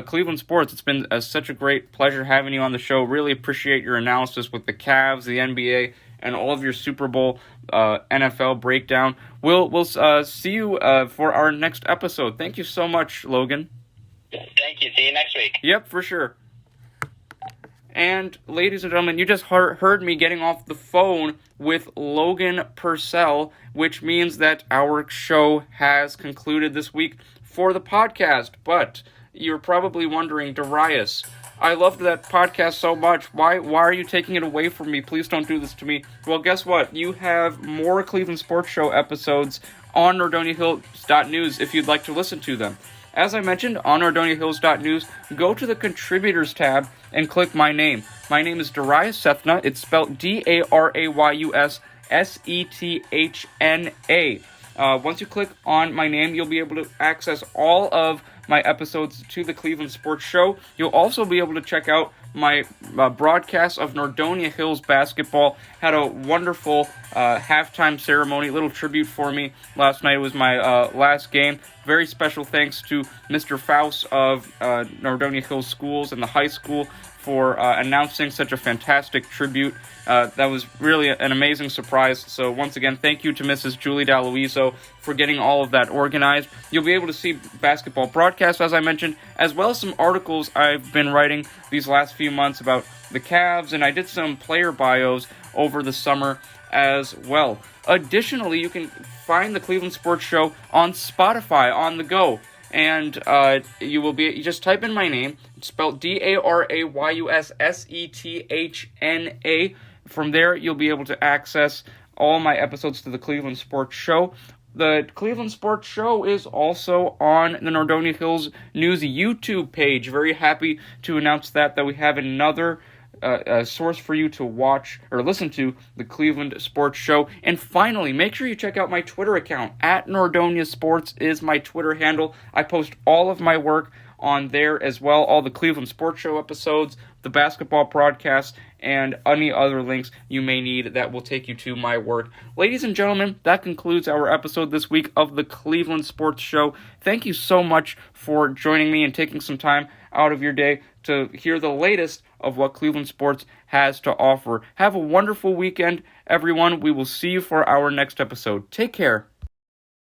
Cleveland sports. It's been such a great pleasure having you on the show. Really appreciate your analysis with the Cavs, the NBA, and all of your Super Bowl NFL breakdown. We'll see you for our next episode. Thank you so much, Logan. Thank you. See you next week. Yep, for sure. And, ladies and gentlemen, you just heard me getting off the phone with Logan Purcell, which means that our show has concluded this week for the podcast. But you're probably wondering, Darius, I loved that podcast so much. Why are you taking it away from me? Please don't do this to me. Well, guess what? You have more Cleveland Sports Show episodes on NordoniaHills.news if you'd like to listen to them. As I mentioned, on NordoniaHills.news, go to the Contributors tab and click my name. My name is Darius Sethna. It's spelled Darayussethna. Once you click on my name, you'll be able to access all of my episodes to the Cleveland Sports Show. You'll also be able to check out my broadcast of Nordonia Hills basketball. Had a wonderful halftime ceremony, little tribute for me last night. It was my last game. Very special thanks to Mr. Faust of Nordonia Hills Schools and the high school for announcing such a fantastic tribute. That was really an amazing surprise. So once again, thank you to Mrs. Julie D'Aloiso for getting all of that organized. You'll be able to see basketball broadcasts, as I mentioned, as well as some articles I've been writing these last few months about the Cavs, and I did some player bios over the summer as well. Additionally, you can find the Cleveland Sports Show on Spotify on the go. And you just type in my name. It's spelled Darayussethna. From there, you'll be able to access all my episodes to the Cleveland Sports Show. The Cleveland Sports Show is also on the Nordonia Hills News YouTube page. Very happy to announce that we have another source for you to watch or listen to the Cleveland Sports Show. And finally, make sure you check out my Twitter account. @Nordonia Sports is my Twitter handle. I post all of my work on there as well, all the Cleveland Sports Show episodes, the basketball broadcasts, and any other links you may need that will take you to my work. Ladies and gentlemen, that concludes our episode this week of the Cleveland Sports Show. Thank you so much for joining me and taking some time out of your day to hear the latest of what Cleveland Sports has to offer. Have a wonderful weekend, everyone. We will see you for our next episode. Take care.